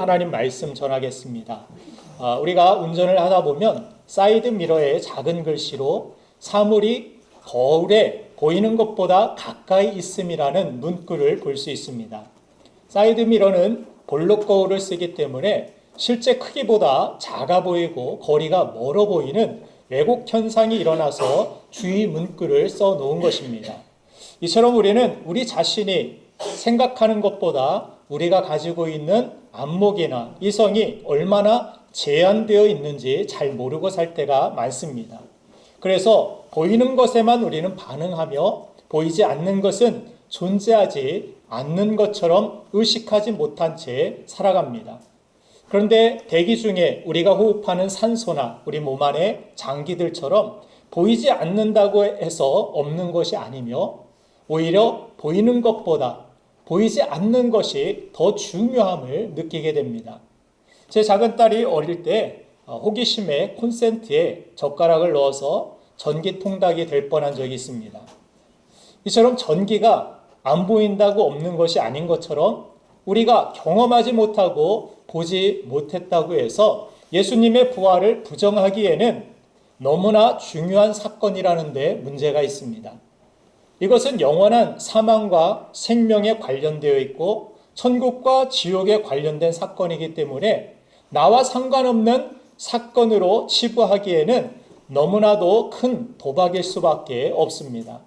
하나님 말씀 전하겠습니다. 우리가 운전을 하다 보면 사이드 미러에 작은 글씨로 사물이 거울에 보이는 것보다 가까이 있음이라는 문구를 볼 수 있습니다. 사이드 미러는 볼록 거울을 쓰기 때문에 실제 크기보다 작아 보이고 거리가 멀어 보이는 왜곡 현상이 일어나서 주의 문구를 써 놓은 것입니다. 이처럼 우리는 우리 자신이 생각하는 것보다 우리가 가지고 있는 안목이나 이성이 얼마나 제한되어 있는지 잘 모르고 살 때가 많습니다. 그래서 보이는 것에만 우리는 반응하며 보이지 않는 것은 존재하지 않는 것처럼 의식하지 못한 채 살아갑니다. 그런데 대기 중에 우리가 호흡하는 산소나 우리 몸 안의 장기들처럼 보이지 않는다고 해서 없는 것이 아니며 오히려 보이는 것보다 보이지 않는 것이 더 중요함을 느끼게 됩니다. 제 작은 딸이 어릴 때 호기심에 콘센트에 젓가락을 넣어서 전기 통닭이 될 뻔한 적이 있습니다. 이처럼 전기가 안 보인다고 없는 것이 아닌 것처럼 우리가 경험하지 못하고 보지 못했다고 해서 예수님의 부활을 부정하기에는 너무나 중요한 사건이라는 데 문제가 있습니다. 이것은 영원한 사망과 생명에 관련되어 있고 천국과 지옥에 관련된 사건이기 때문에 나와 상관없는 사건으로 치부하기에는 너무나도 큰 도박일 수밖에 없습니다.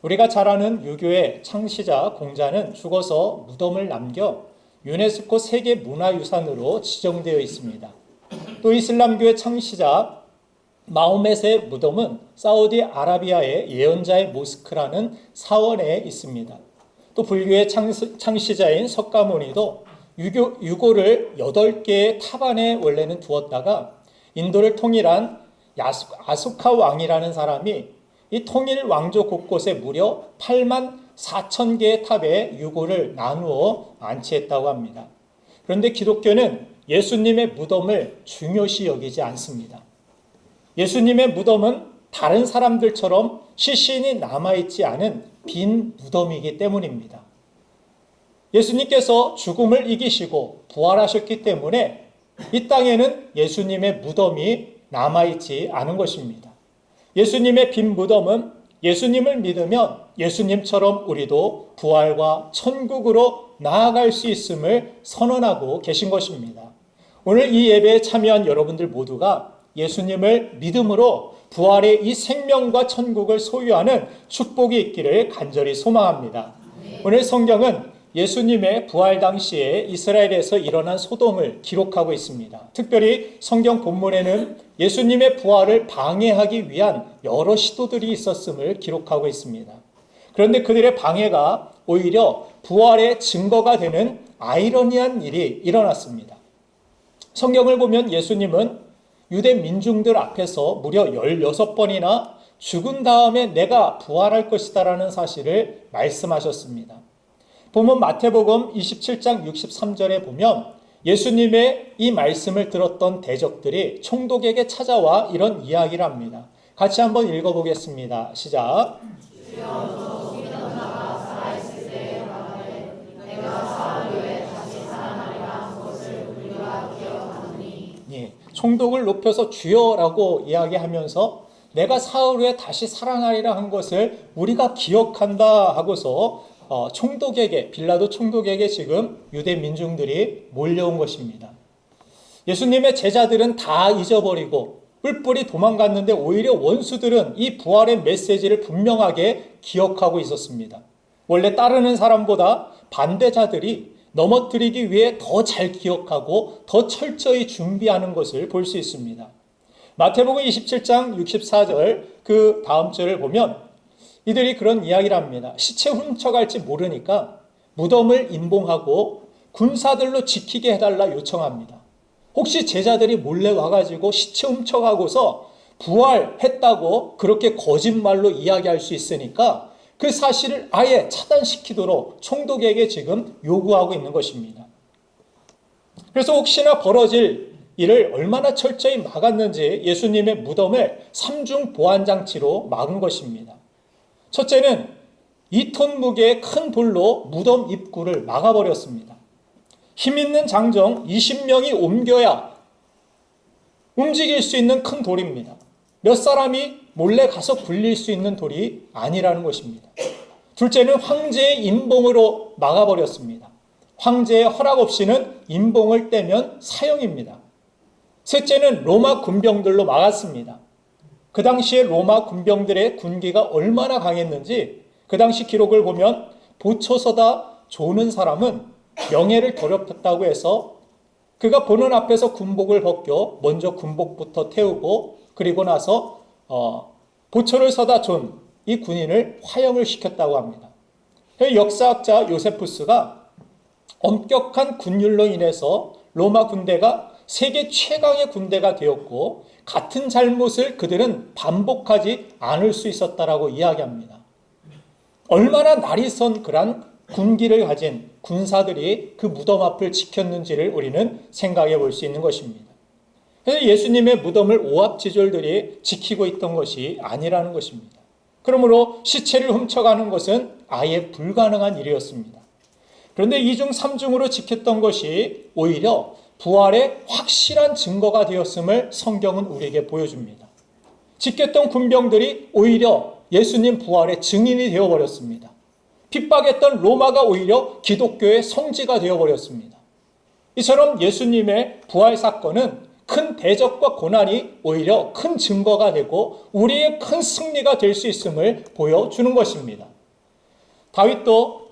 우리가 잘 아는 유교의 창시자 공자는 죽어서 무덤을 남겨 유네스코 세계문화유산으로 지정되어 있습니다. 또 이슬람교의 창시자 마호멧의 무덤은 사우디아라비아의 예언자의 모스크라는 사원에 있습니다. 또 불교의 창시자인 석가모니도 유고를 8개의 탑안에 원래는 두었다가 인도를 통일한 아소카 왕이라는 사람이 이 통일 왕조 곳곳에 무려 8만 4천 개의 탑에 유고를 나누어 안치했다고 합니다. 그런데 기독교는 예수님의 무덤을 중요시 여기지 않습니다. 예수님의 무덤은 다른 사람들처럼 시신이 남아있지 않은 빈 무덤이기 때문입니다. 예수님께서 죽음을 이기시고 부활하셨기 때문에 이 땅에는 예수님의 무덤이 남아있지 않은 것입니다. 예수님의 빈 무덤은 예수님을 믿으면 예수님처럼 우리도 부활과 천국으로 나아갈 수 있음을 선언하고 계신 것입니다. 오늘 이 예배에 참여한 여러분들 모두가 예수님을 믿음으로 부활의 이 생명과 천국을 소유하는 축복이 있기를 간절히 소망합니다. 오늘 성경은 예수님의 부활 당시에 이스라엘에서 일어난 소동을 기록하고 있습니다. 특별히 성경 본문에는 예수님의 부활을 방해하기 위한 여러 시도들이 있었음을 기록하고 있습니다. 그런데 그들의 방해가 오히려 부활의 증거가 되는 아이러니한 일이 일어났습니다. 성경을 보면 예수님은 유대 민중들 앞에서 무려 16번이나 죽은 다음에 내가 부활할 것이다라는 사실을 말씀하셨습니다. 보면 마태복음 27장 63절에 보면 예수님의 이 말씀을 들었던 대적들이 총독에게 찾아와 이런 이야기를 합니다. 같이 한번 읽어보겠습니다. 시작. 총독을 높여서 주여라고 이야기하면서 내가 사흘 후에 다시 살아나리라 한 것을 우리가 기억한다 하고서 총독에게, 빌라도 총독에게 지금 유대 민중들이 몰려온 것입니다. 예수님의 제자들은 다 잊어버리고 뿔뿔이 도망갔는데 오히려 원수들은 이 부활의 메시지를 분명하게 기억하고 있었습니다. 원래 따르는 사람보다 반대자들이 넘어뜨리기 위해 더 잘 기억하고 더 철저히 준비하는 것을 볼 수 있습니다. 마태복음 27장 64절 그 다음 절을 보면 이들이 그런 이야기를 합니다. 시체 훔쳐갈지 모르니까 무덤을 임봉하고 군사들로 지키게 해달라 요청합니다. 혹시 제자들이 몰래 와가지고 시체 훔쳐가고서 부활했다고 그렇게 거짓말로 이야기할 수 있으니까 그 사실을 아예 차단시키도록 총독에게 지금 요구하고 있는 것입니다. 그래서 혹시나 벌어질 일을 얼마나 철저히 막았는지 예수님의 무덤을 3중 보안장치로 막은 것입니다. 첫째는 2톤 무게의 큰 돌로 무덤 입구를 막아버렸습니다. 힘 있는 장정 20명이 옮겨야 움직일 수 있는 큰 돌입니다. 몇 사람이 몰래 가서 굴릴 수 있는 돌이 아니라는 것입니다. 둘째는 황제의 인봉으로 막아버렸습니다. 황제의 허락 없이는 인봉을 떼면 사형입니다. 셋째는 로마 군병들로 막았습니다. 그 당시에 로마 군병들의 군기가 얼마나 강했는지 그 당시 기록을 보면 보초서다 조는 사람은 명예를 더럽혔다고 해서 그가 보는 앞에서 군복을 벗겨 먼저 군복부터 태우고 그리고 나서 보초를 서다 존 이 군인을 화형을 시켰다고 합니다. 역사학자 요세푸스가 엄격한 군율로 인해서 로마 군대가 세계 최강의 군대가 되었고 같은 잘못을 그들은 반복하지 않을 수 있었다라고 이야기합니다. 얼마나 날이 선 그런 군기를 가진 군사들이 그 무덤 앞을 지켰는지를 우리는 생각해 볼 수 있는 것입니다. 그래서 예수님의 무덤을 오합지졸들이 지키고 있던 것이 아니라는 것입니다. 그러므로 시체를 훔쳐가는 것은 아예 불가능한 일이었습니다. 그런데 2중 3중으로 지켰던 것이 오히려 부활의 확실한 증거가 되었음을 성경은 우리에게 보여줍니다. 지켰던 군병들이 오히려 예수님 부활의 증인이 되어버렸습니다. 핍박했던 로마가 오히려 기독교의 성지가 되어버렸습니다. 이처럼 예수님의 부활 사건은 큰 대적과 고난이 오히려 큰 증거가 되고 우리의 큰 승리가 될 수 있음을 보여주는 것입니다. 다윗도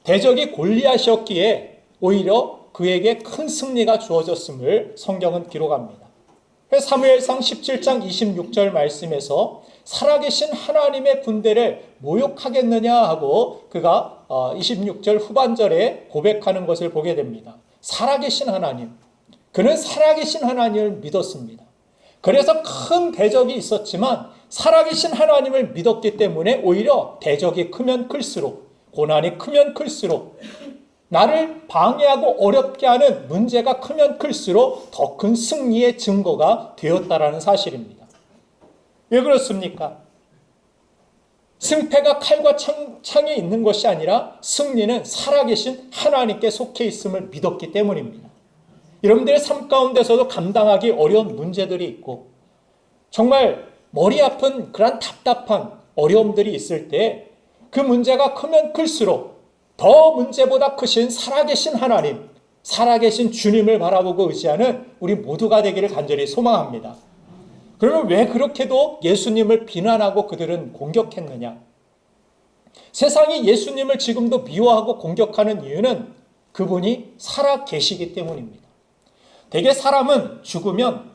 대적이 골리앗이었기에 오히려 그에게 큰 승리가 주어졌음을 성경은 기록합니다. 사무엘상 17장 26절 말씀에서 살아계신 하나님의 군대를 모욕하겠느냐 하고 그가 26절 후반절에 고백하는 것을 보게 됩니다. 살아계신 하나님, 그는 살아계신 하나님을 믿었습니다. 그래서 큰 대적이 있었지만 살아계신 하나님을 믿었기 때문에 오히려 대적이 크면 클수록, 고난이 크면 클수록, 나를 방해하고 어렵게 하는 문제가 크면 클수록 더 큰 승리의 증거가 되었다라는 사실입니다. 왜 그렇습니까? 승패가 칼과 창에 있는 것이 아니라 승리는 살아계신 하나님께 속해 있음을 믿었기 때문입니다. 여러분들의 삶 가운데서도 감당하기 어려운 문제들이 있고 정말 머리 아픈 그런 답답한 어려움들이 있을 때 그 문제가 크면 클수록 더 문제보다 크신 살아계신 하나님, 살아계신 주님을 바라보고 의지하는 우리 모두가 되기를 간절히 소망합니다. 그러면 왜 그렇게도 예수님을 비난하고 그들은 공격했느냐? 세상이 예수님을 지금도 미워하고 공격하는 이유는 그분이 살아 계시기 때문입니다. 대개 사람은 죽으면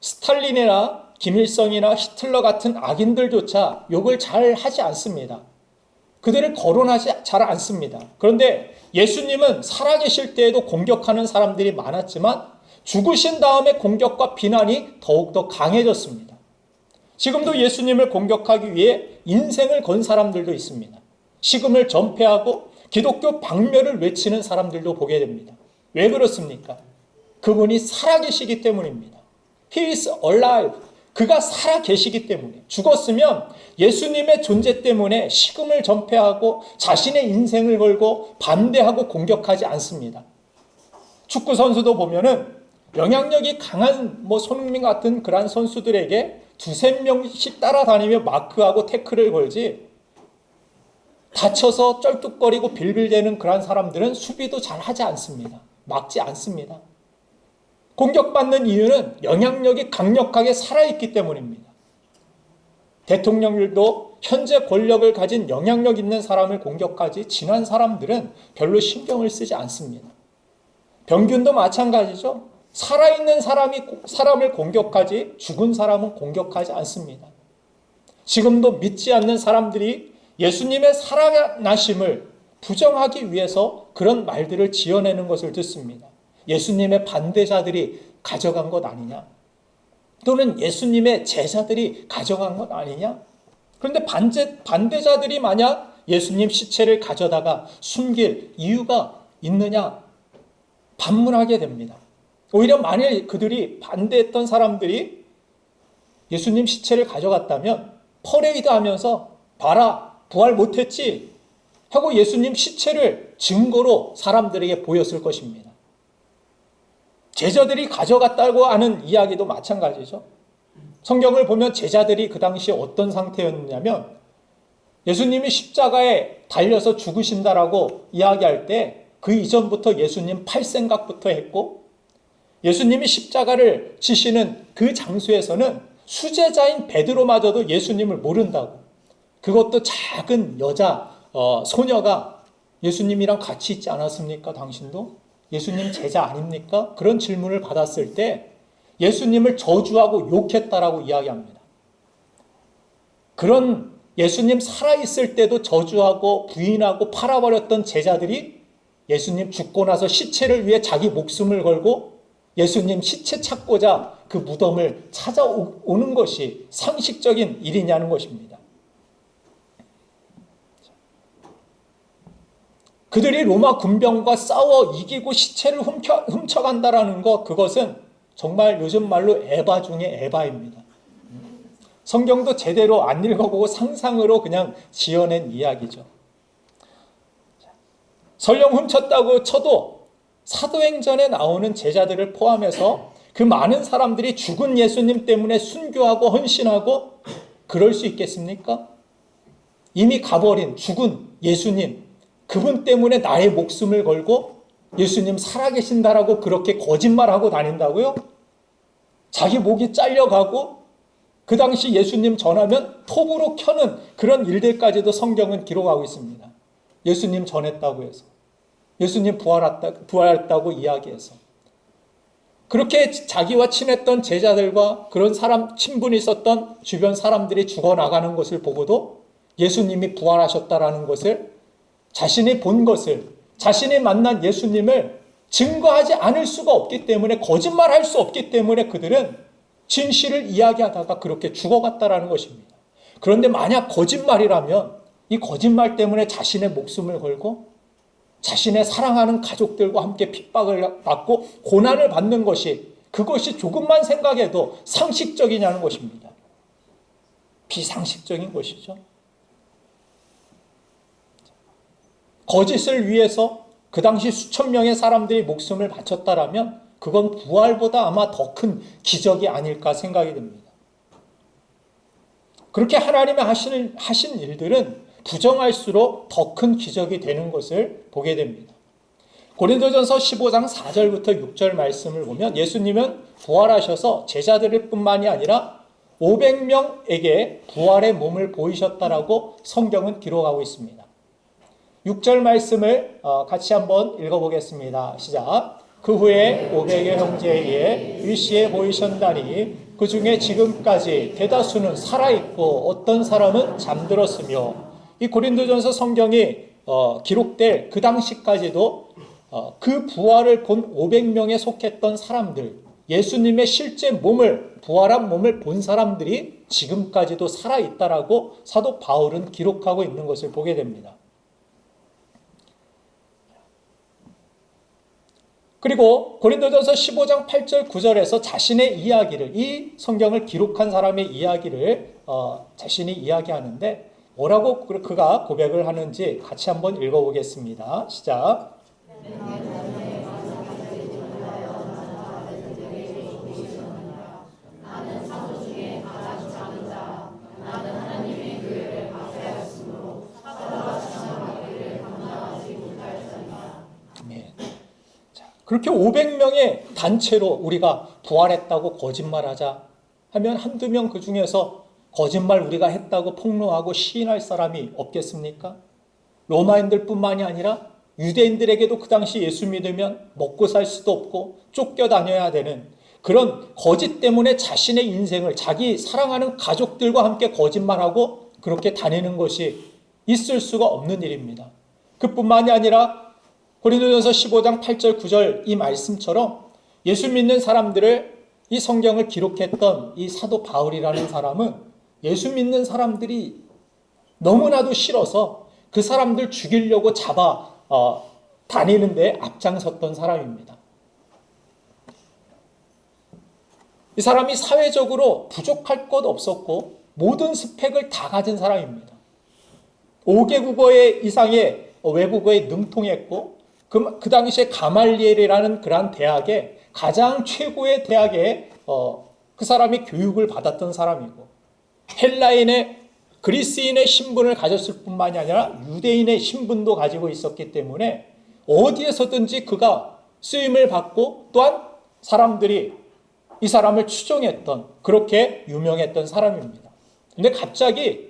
스탈린이나 김일성이나 히틀러 같은 악인들조차 욕을 잘 하지 않습니다. 그들을 거론하지 잘 않습니다. 그런데 예수님은 살아계실 때에도 공격하는 사람들이 많았지만 죽으신 다음에 공격과 비난이 더욱더 강해졌습니다. 지금도 예수님을 공격하기 위해 인생을 건 사람들도 있습니다. 식음을 전폐하고 기독교 박멸을 외치는 사람들도 보게 됩니다. 왜 그렇습니까? 그분이 살아계시기 때문입니다. He is alive. 그가 살아계시기 때문에, 죽었으면 예수님의 존재 때문에 식음을 전폐하고 자신의 인생을 걸고 반대하고 공격하지 않습니다. 축구 선수도 보면은 영향력이 강한 손흥민 같은 그런 선수들에게 두세 명씩 따라다니며 마크하고 태클을 걸지 다쳐서 쩔뚝거리고 빌빌대는 그런 사람들은 수비도 잘 하지 않습니다. 막지 않습니다. 공격받는 이유는 영향력이 강력하게 살아있기 때문입니다. 대통령들도 현재 권력을 가진 영향력 있는 사람을 공격하지 지난 사람들은 별로 신경을 쓰지 않습니다. 병균도 마찬가지죠. 살아있는 사람을 공격하지 죽은 사람은 공격하지 않습니다. 지금도 믿지 않는 사람들이 예수님의 살아나심을 부정하기 위해서 그런 말들을 지어내는 것을 듣습니다. 예수님의 반대자들이 가져간 것 아니냐? 또는 예수님의 제자들이 가져간 것 아니냐? 그런데 반대자들이 만약 예수님 시체를 가져다가 숨길 이유가 있느냐? 반문하게 됩니다. 오히려 만일 그들이 반대했던 사람들이 예수님 시체를 가져갔다면 퍼레이드 하면서 봐라, 부활 못했지? 하고 예수님 시체를 증거로 사람들에게 보였을 것입니다. 제자들이 가져갔다고 하는 이야기도 마찬가지죠. 성경을 보면 제자들이 그 당시에 어떤 상태였냐면 예수님이 십자가에 달려서 죽으신다라고 이야기할 때 그 이전부터 예수님 팔 생각부터 했고, 예수님이 십자가를 지시는 그 장소에서는 수제자인 베드로마저도 예수님을 모른다고, 그것도 작은 여자 소녀가 예수님이랑 같이 있지 않았습니까? 당신도 예수님 제자 아닙니까? 그런 질문을 받았을 때 예수님을 저주하고 욕했다라고 이야기합니다. 그런 예수님 살아있을 때도 저주하고 부인하고 팔아버렸던 제자들이 예수님 죽고 나서 시체를 위해 자기 목숨을 걸고 예수님 시체 찾고자 그 무덤을 찾아오는 것이 상식적인 일이냐는 것입니다. 그들이 로마 군병과 싸워 이기고 시체를 훔쳐간다라는 것, 그것은 정말 요즘 말로 에바 중에 에바입니다. 성경도 제대로 안 읽어보고 상상으로 그냥 지어낸 이야기죠. 설령 훔쳤다고 쳐도 사도행전에 나오는 제자들을 포함해서 그 많은 사람들이 죽은 예수님 때문에 순교하고 헌신하고 그럴 수 있겠습니까? 이미 가버린 죽은 예수님, 그분 때문에 나의 목숨을 걸고 예수님 살아계신다라고 그렇게 거짓말하고 다닌다고요? 자기 목이 잘려가고 그 당시 예수님 전하면 톱으로 켜는 그런 일들까지도 성경은 기록하고 있습니다. 예수님 전했다고 해서, 예수님 부활했다고 이야기해서, 그렇게 자기와 친했던 제자들과 그런 사람, 친분이 있었던 주변 사람들이 죽어나가는 것을 보고도 예수님이 부활하셨다라는 것을, 자신이 본 것을, 자신이 만난 예수님을 증거하지 않을 수가 없기 때문에, 거짓말할 수 없기 때문에 그들은 진실을 이야기하다가 그렇게 죽어갔다라는 것입니다. 그런데 만약 거짓말이라면 이 거짓말 때문에 자신의 목숨을 걸고 자신의 사랑하는 가족들과 함께 핍박을 받고 고난을 받는 것이, 그것이 조금만 생각해도 상식적이냐는 것입니다. 비상식적인 것이죠. 거짓을 위해서 그 당시 수천 명의 사람들이 목숨을 바쳤다라면 그건 부활보다 아마 더 큰 기적이 아닐까 생각이 듭니다. 그렇게 하나님의 하신 일들은 부정할수록 더 큰 기적이 되는 것을 보게 됩니다. 고린도전서 15장 4절부터 6절 말씀을 보면 예수님은 부활하셔서 제자들 뿐만이 아니라 500명에게 부활의 몸을 보이셨다라고 성경은 기록하고 있습니다. 6절 말씀을 같이 한번 읽어보겠습니다. 시작. 그 후에 500의 형제에게 일시에 보이셨다니 그 중에 지금까지 대다수는 살아있고 어떤 사람은 잠들었으며, 이 고린도전서 성경이 기록될 그 당시까지도 그 부활을 본 500명에 속했던 사람들, 예수님의 실제 몸을, 부활한 몸을 본 사람들이 지금까지도 살아있다라고 사도 바울은 기록하고 있는 것을 보게 됩니다. 그리고 고린도전서 15장 8절 9절에서 자신의 이야기를, 이 성경을 기록한 사람의 이야기를 자신이 이야기하는데 뭐라고 그가 고백을 하는지 같이 한번 읽어보겠습니다. 시작. 그렇게 500명의 단체로 우리가 부활했다고 거짓말하자 하면 한두 명 그 중에서 거짓말 우리가 했다고 폭로하고 시인할 사람이 없겠습니까? 로마인들 뿐만이 아니라 유대인들에게도 그 당시 예수 믿으면 먹고 살 수도 없고 쫓겨다녀야 되는 그런 거짓 때문에 자신의 인생을, 자기 사랑하는 가족들과 함께 거짓말하고 그렇게 다니는 것이 있을 수가 없는 일입니다. 그뿐만이 아니라 고린도전서 15장 8절 9절 이 말씀처럼 예수 믿는 사람들을, 이 성경을 기록했던 이 사도 바울이라는 사람은 예수 믿는 사람들이 너무나도 싫어서 그 사람들 죽이려고 잡아 다니는데 앞장섰던 사람입니다. 이 사람이 사회적으로 부족할 것 없었고 모든 스펙을 다 가진 사람입니다. 5개 국어 이상의 외국어에 능통했고 그 당시에 가말리엘이라는 그러한 대학에 가장 최고의 대학에 그 사람이 교육을 받았던 사람이고 헬라인의 그리스인의 신분을 가졌을 뿐만이 아니라 유대인의 신분도 가지고 있었기 때문에 어디에서든지 그가 쓰임을 받고 또한 사람들이 이 사람을 추종했던 그렇게 유명했던 사람입니다. 근데 갑자기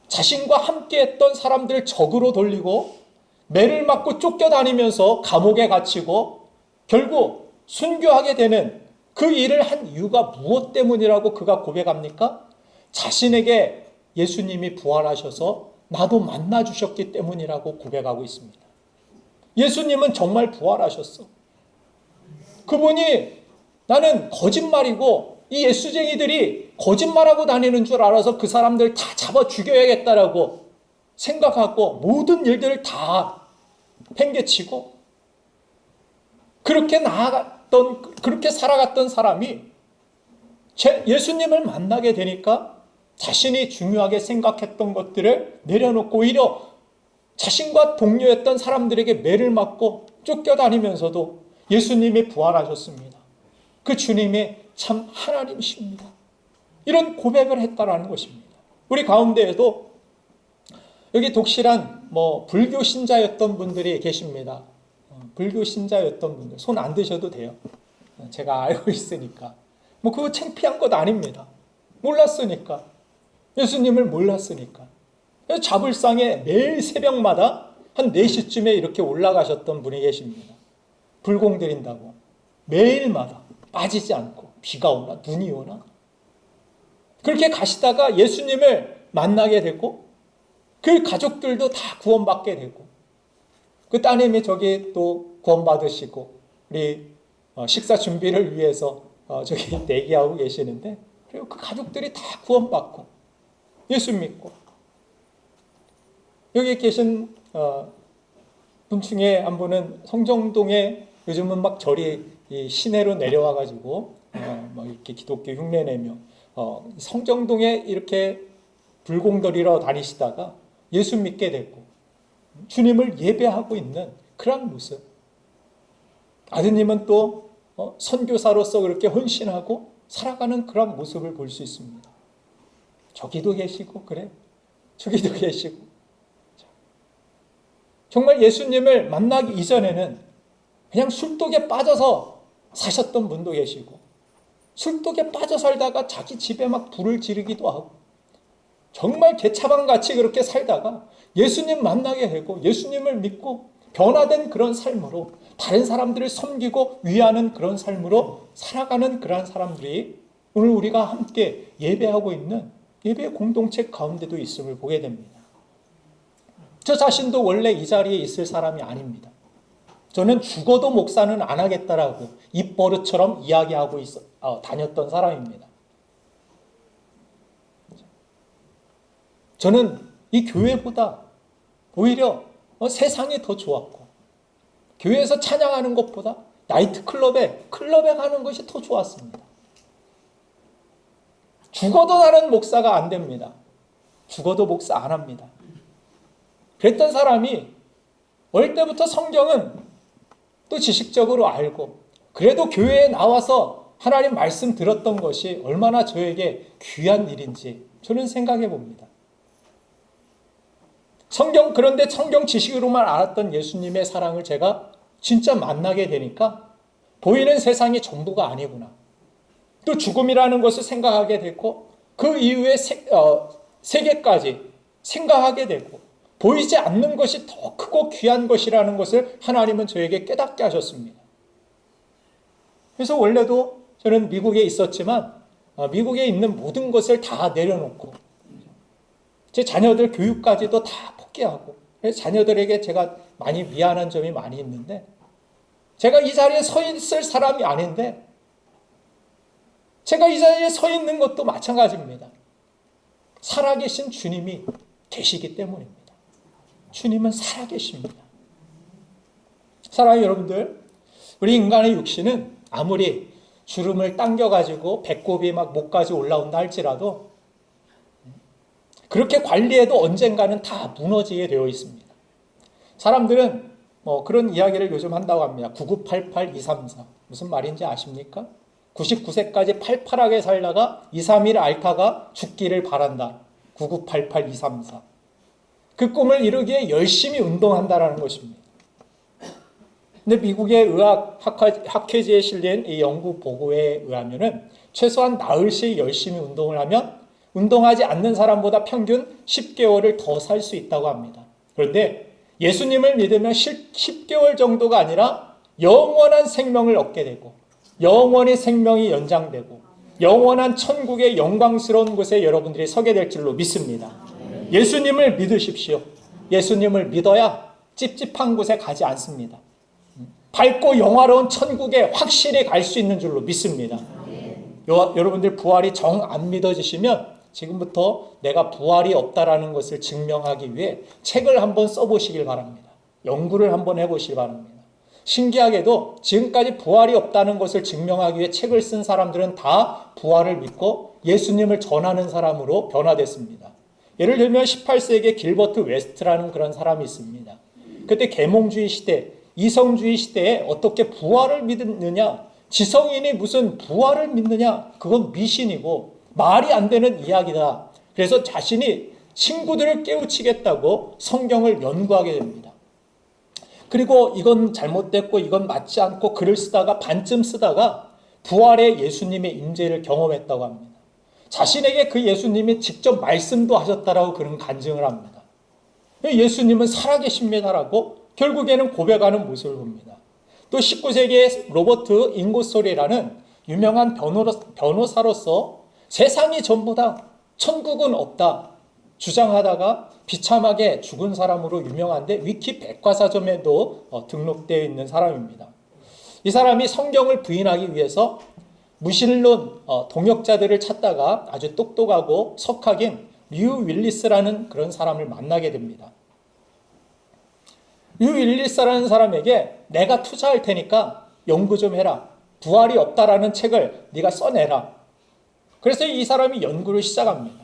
자신과 함께했던 사람들 적으로 돌리고 매를 맞고 쫓겨다니면서 감옥에 갇히고 결국 순교하게 되는 그 일을 한 이유가 무엇 때문이라고 그가 고백합니까? 자신에게 예수님이 부활하셔서 나도 만나주셨기 때문이라고 고백하고 있습니다. 예수님은 정말 부활하셨어. 그분이 나는 거짓말이고 이 예수쟁이들이 거짓말하고 다니는 줄 알아서 그 사람들 다 잡아 죽여야겠다라고 생각하고 모든 일들을 다 팽개치고 그렇게 살아갔던 사람이 예수님을 만나게 되니까 자신이 중요하게 생각했던 것들을 내려놓고 오히려 자신과 동료였던 사람들에게 매를 맞고 쫓겨다니면서도 예수님이 부활하셨습니다. 그 주님이 참 하나님이십니다. 이런 고백을 했다라는 것입니다. 우리 가운데에도 여기 독실한 불교 신자였던 분들이 계십니다. 불교 신자였던 분들 손 안 드셔도 돼요. 제가 알고 있으니까. 그거 창피한 것 아닙니다. 몰랐으니까. 예수님을 몰랐으니까. 자불상에 매일 새벽마다 한 4시쯤에 이렇게 올라가셨던 분이 계십니다. 불공 드린다고. 매일마다 빠지지 않고 비가 오나 눈이 오나 그렇게 가시다가 예수님을 만나게 되고 그 가족들도 다 구원받게 되고 그 따님이 저기 또 구원받으시고 우리 식사 준비를 위해서 저기 대기하고 계시는데 그리고 그 가족들이 다 구원받고 예수 믿고 여기 계신 분 중에 한 분은 성정동에 요즘은 막 절이 이 시내로 내려와가지고 막 이렇게 기독교 흉내내며 성정동에 이렇게 불공들이러 다니시다가 예수 믿게 됐고 주님을 예배하고 있는 그런 모습. 아드님은 또 선교사로서 그렇게 헌신하고 살아가는 그런 모습을 볼 수 있습니다. 저기도 계시고 그래. 저기도 계시고. 정말 예수님을 만나기 이전에는 그냥 술독에 빠져서 사셨던 분도 계시고 술독에 빠져 살다가 자기 집에 막 불을 지르기도 하고 정말 개차반같이 그렇게 살다가 예수님 만나게 되고 예수님을 믿고 변화된 그런 삶으로 다른 사람들을 섬기고 위하는 그런 삶으로 살아가는 그런 사람들이 오늘 우리가 함께 예배하고 있는 예배 공동체 가운데도 있음을 보게 됩니다. 저 자신도 원래 이 자리에 있을 사람이 아닙니다. 저는 죽어도 목사는 안 하겠다라고 입버릇처럼 이야기하고 다녔던 사람입니다. 저는 이 교회보다 오히려 세상이 더 좋았고 교회에서 찬양하는 것보다 나이트클럽에 가는 것이 더 좋았습니다. 죽어도 나는 목사가 안 됩니다. 죽어도 목사 안 합니다. 그랬던 사람이 어릴 때부터 성경은 또 지식적으로 알고 그래도 교회에 나와서 하나님 말씀 들었던 것이 얼마나 저에게 귀한 일인지 저는 생각해 봅니다. 그런데 성경 지식으로만 알았던 예수님의 사랑을 제가 진짜 만나게 되니까 보이는 세상이 전부가 아니구나. 또 죽음이라는 것을 생각하게 되고 그 이후의 세계까지 생각하게 되고 보이지 않는 것이 더 크고 귀한 것이라는 것을 하나님은 저에게 깨닫게 하셨습니다. 그래서 원래도 저는 미국에 있었지만 미국에 있는 모든 것을 다 내려놓고 제 자녀들 교육까지도 다 포기하고 자녀들에게 제가 많이 미안한 점이 많이 있는데 제가 이 자리에 서 있을 사람이 아닌데 제가 이 자리에 서 있는 것도 마찬가지입니다. 살아계신 주님이 계시기 때문입니다. 주님은 살아계십니다. 사랑하는 여러분들, 우리 인간의 육신은 아무리 주름을 당겨가지고 배꼽이 막 목까지 올라온다 할지라도 그렇게 관리해도 언젠가는 다 무너지게 되어 있습니다. 사람들은 그런 이야기를 요즘 한다고 합니다. 9988234 무슨 말인지 아십니까? 99세까지 팔팔하게 살다가 2, 3일 앓다가 죽기를 바란다. 9988234 그 꿈을 이루기에 열심히 운동한다라는 것입니다. 근데 미국의 의학 학회지에 실린 이 연구 보고에 의하면은 최소한 나흘씩 열심히 운동을 하면 운동하지 않는 사람보다 평균 10개월을 더 살 수 있다고 합니다. 그런데 예수님을 믿으면 10개월 정도가 아니라 영원한 생명을 얻게 되고 영원히 생명이 연장되고 영원한 천국의 영광스러운 곳에 여러분들이 서게 될 줄로 믿습니다. 예수님을 믿으십시오. 예수님을 믿어야 찝찝한 곳에 가지 않습니다. 밝고 영화로운 천국에 확실히 갈 수 있는 줄로 믿습니다. 여러분들 부활이 정 안 믿어지시면 지금부터 내가 부활이 없다라는 것을 증명하기 위해 책을 한번 써보시길 바랍니다. 연구를 한번 해보시기 바랍니다. 신기하게도 지금까지 부활이 없다는 것을 증명하기 위해 책을 쓴 사람들은 다 부활을 믿고 예수님을 전하는 사람으로 변화됐습니다. 예를 들면 18세기에 길버트 웨스트라는 그런 사람이 있습니다. 그때 계몽주의 시대, 이성주의 시대에 어떻게 부활을 믿느냐, 지성인이 무슨 부활을 믿느냐, 그건 미신이고 말이 안 되는 이야기다. 그래서 자신이 친구들을 깨우치겠다고 성경을 연구하게 됩니다. 그리고 이건 잘못됐고 이건 맞지 않고 글을 쓰다가 반쯤 쓰다가 부활의 예수님의 임재를 경험했다고 합니다. 자신에게 그 예수님이 직접 말씀도 하셨다라고 그런 간증을 합니다. 예수님은 살아계십니다라고 결국에는 고백하는 모습을 봅니다. 또 19세기에 로버트 잉고솔이라는 유명한 변호사로서 세상이 전부다, 천국은 없다 주장하다가 비참하게 죽은 사람으로 유명한데 위키 백과사전에도 등록되어 있는 사람입니다. 이 사람이 성경을 부인하기 위해서 무신론 동역자들을 찾다가 아주 똑똑하고 석학인 류 윌리스라는 그런 사람을 만나게 됩니다. 류 윌리스라는 사람에게 내가 투자할 테니까 연구 좀 해라. 부활이 없다라는 책을 네가 써내라. 그래서 이 사람이 연구를 시작합니다.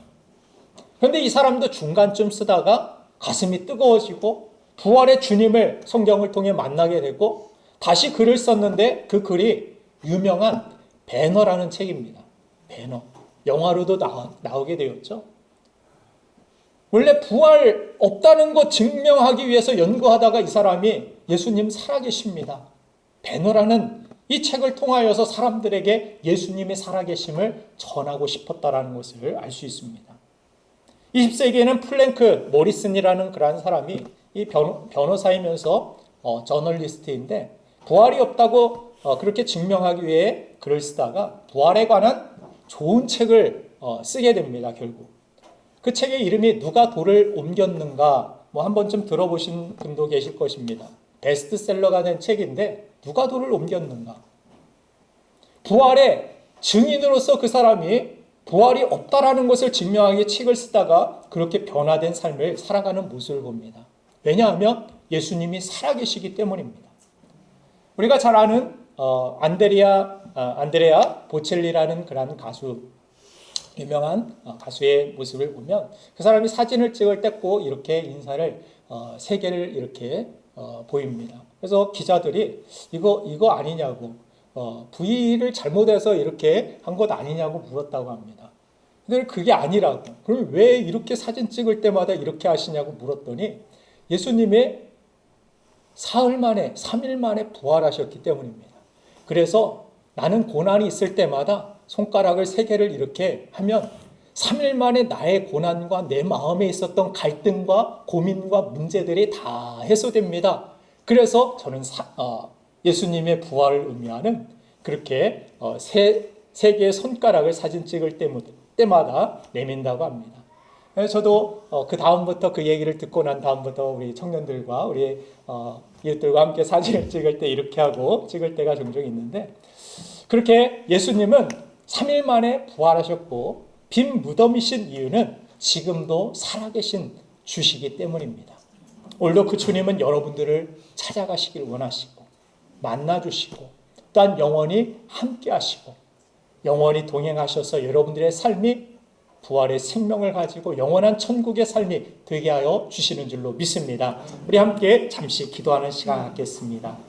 그런데 이 사람도 중간쯤 쓰다가 가슴이 뜨거워지고 부활의 주님을 성경을 통해 만나게 되고 다시 글을 썼는데 그 글이 유명한 배너라는 책입니다. 배너. 영화로도 나오게 되었죠. 원래 부활 없다는 것 증명하기 위해서 연구하다가 이 사람이 예수님 살아계십니다. 배너라는 이 책을 통하여서 사람들에게 예수님의 살아계심을 전하고 싶었다라는 것을 알 수 있습니다. 20세기에는 플랭크 모리슨이라는 그런 사람이 이 변호사이면서 저널리스트인데 부활이 없다고 그렇게 증명하기 위해 글을 쓰다가 부활에 관한 좋은 책을 쓰게 됩니다. 결국 그 책의 이름이 누가 돌을 옮겼는가 한 번쯤 들어보신 분도 계실 것입니다. 베스트셀러가 된 책인데 누가 돌을 옮겼는가. 부활의 증인으로서 그 사람이 부활이 없다라는 것을 증명하기 책을 쓰다가 그렇게 변화된 삶을 살아가는 모습을 봅니다. 왜냐하면 예수님이 살아계시기 때문입니다. 우리가 잘 아는 안드레아 보첼리라는 그런 가수, 유명한 가수의 모습을 보면 그 사람이 사진을 찍을 때 꼭 이렇게 인사를 세 개를 이렇게 보입니다. 그래서 기자들이 이거 아니냐고 V를 잘못해서 이렇게 한 것 아니냐고 물었다고 합니다. 근데 그게 아니라고. 그럼 왜 이렇게 사진 찍을 때마다 이렇게 하시냐고 물었더니 예수님의 사흘 만에 3일 만에 부활하셨기 때문입니다. 그래서 나는 고난이 있을 때마다 손가락을 3개를 이렇게 하면 3일 만에 나의 고난과 내 마음에 있었던 갈등과 고민과 문제들이 다 해소됩니다. 그래서 저는 예수님의 부활을 의미하는 그렇게 세 개의 손가락을 사진 찍을 때마다 내민다고 합니다. 저도 그 다음부터 그 얘기를 듣고 난 다음부터 우리 청년들과 우리 이웃들과 함께 사진을 찍을 때 이렇게 하고 찍을 때가 종종 있는데 그렇게 예수님은 3일 만에 부활하셨고 빈 무덤이신 이유는 지금도 살아계신 주시기 때문입니다. 오늘도 그 주님은 여러분들을 찾아가시길 원하시고 만나주시고 또한 영원히 함께 하시고 영원히 동행하셔서 여러분들의 삶이 부활의 생명을 가지고 영원한 천국의 삶이 되게 하여 주시는 줄로 믿습니다. 우리 함께 잠시 기도하는 시간 갖겠습니다.